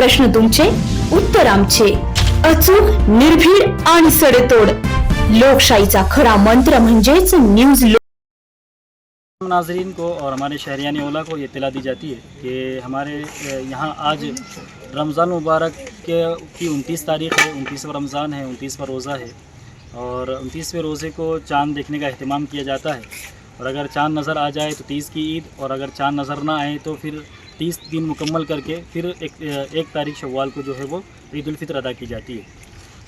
प्रश्न तुमचे, उत्तर आमचे. अचूक, निर्भीड आणि सडेतोड. लोकशाहीचा खरा मंत्र म्हणजेच न्यूज. नाजरीन को और हमारे शहरियान ओला को ये इत्तला दी जाती है कि हमारे यहाँ आज रमज़ान मुबारक की 29 तारीख़ है, 29वां रमज़ान है, 29वां रोज़ा है और 29वें रोज़े को चाँद देखने का अहतमाम किया जाता है. और अगर चाँद नज़र आ जाए तो 30 की ईद, और अगर चाँद नज़र ना आए तो फिर 30 दिन मुकम्मल करके फिर एक तारीख़ शव्वाल को जो है वो ईद उल फित्र अदा की जाती है.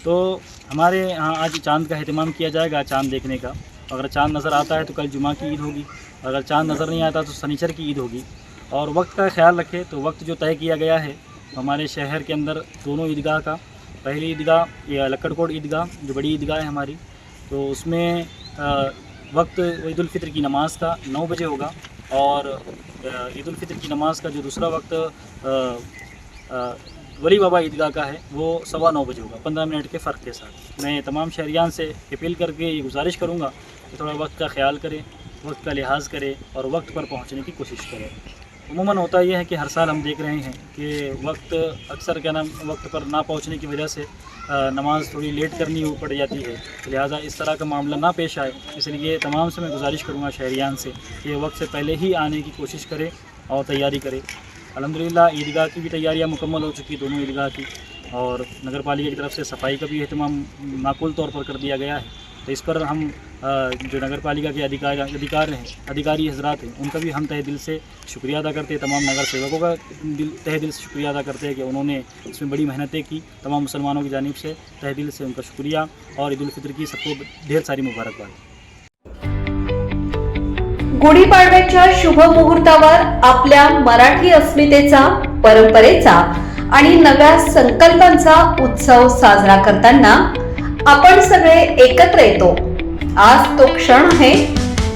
तो हमारे यहाँ आज चाँद का अहतमाम किया जाएगा चाँद देखने का. अगर चाँद नज़र आता है तो कल जुमा की ईद होगी, अगर चाँद नज़र नहीं आता तो शनिचर की ईद होगी. और वक्त का ख्याल रखें तो वक्त जो तय किया गया है हमारे शहर के अंदर दोनों ईदगाह का, पहली ईदगाह या लक्कड़कोट ईदगाह जो बड़ी ईदगाह है हमारी, तो उसमें वक्त ईद उल फित्र की नमाज़ का 9 बजे होगा. और ईद उल फित्र की नमाज़ का जो दूसरा वक्त वली बाबा ईदगाह का है वो 9:15 बजे होगा, 15 मिनट के फ़र्क के साथ. मैं तमाम शहरियान से अपील करके ये गुजारिश करूँगा कि थोड़ा वक्त का ख्याल करें, वक्त का लिहाज करें और वक्त पर पहुँचने की कोशिश करें. उमूमन होता यह है कि हर साल हम देख रहे हैं कि वक्त अक्सर वक्त पर ना पहुँचने की वजह से नमाज़ थोड़ी लेट करनी पड़ जाती है. लिहाजा इस तरह का मामला ना पेश आए, इसलिए तमाम से मैं गुजारिश करूँगा शहरियान से कि वक्त से पहले ही आने की कोशिश करें और तैयारी करें. अल्हम्दुलिल्लाह ईदगाह की भी तैयारियां मुकम्मल हो चुकी, दोनों ईदगाह की, और नगर पालिका की तरफ से सफाई का भी एहतमाम माकूल तौर पर कर दिया गया है. तो इस पर हम जो नगर पालिका के अधिकारी हजरात हैं उनका भी हम तहे दिल से शुक्रिया अदा करते हैं. तमाम नगर सेवकों का तहे दिल से शुक्रिया अदा करते हैं कि उन्होंने इसमें बड़ी मेहनतें की. तमाम मुसलमानों की जानिब से तहे दिल से उनका शुक्रिया और ईद उल फित्र की सबको ढेर सारी मुबारकबाद. गुढीपाडव्याच्या शुभ मुहूर्तावर आपल्या मराठी अस्मितेचा, परंपरेचा आणि नव्या संकल्पांचा उत्सव साजरा करताना आपण सगळे एकत्र येतो. आज तो क्षण आहे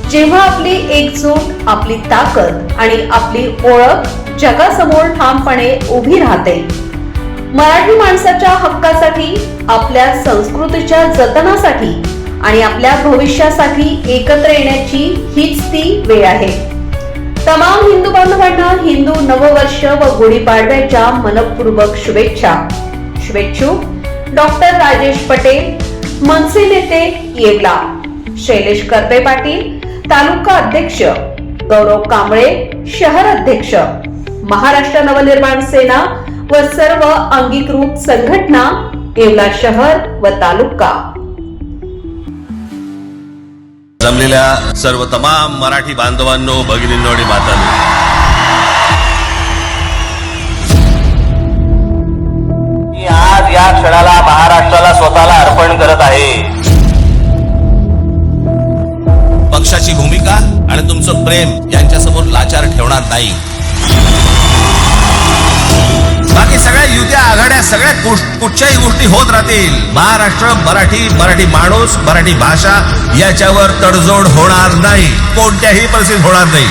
जेव्हा आपली एकजूट, आपली ताकद आणि आपली ओळख जगासमोर ठामपणे उभी राहते. मराठी माणसाच्या हक्कासाठी, आपल्या संस्कृतीच्या जतनासाठी आणि आपल्या भविष्यासाठी एकत्र येण्याची हीच ती वेळ आहे. तमाम हिंदू बांधवांना हिंदू नववर्ष व गुढीपाडव्याच्या मनपूर्वक शुभेच्छा. शुभेच्छुक डॉक्टर राजेश पटेल, मनसे नेते येवला, शैलेश करपे पाटील, तालुका अध्यक्ष, गौरव कांबळे, शहर अध्यक्ष, महाराष्ट्र नवनिर्माण सेना व सर्व अंगीकृत संघटना येवला शहर व तालुका. जमलेल्या सर्व तमाम मराठी बांधवांनो, भगिनींनो आणि मातांनो, मी आज या क्षणाला महाराष्ट्राला स्वतःला अर्पण करत आहे. पक्षाची भूमिका आणि तुमचं प्रेम यांच्यासमोर लाचार ठेवणार नाही. बाकी सगळ्या युद्या आघाड्या सगळ्या कुठच्याही गोष्टी होत राहतील. महाराष्ट्र, मराठी माणूस, मराठी भाषा याच्यावर तडजोड होणार नाही, कोणत्याही परिस्थितीत होणार नाही.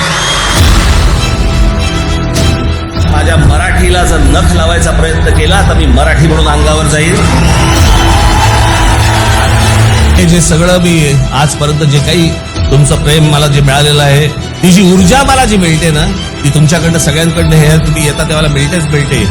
माझ्या मराठीला जर नख लावायचा प्रयत्न केला तर मी मराठी म्हणून अंगावर जाईल. हे जे सगळं मी आजपर्यंत जे काही तुमचं प्रेम मला जे मिळालेलं आहे, ती जी ऊर्जा मला जी मिळते ना, ती तुमच्याकडनं सगळ्यांकडनं हे तुम्ही येता तेव्हा मिळते.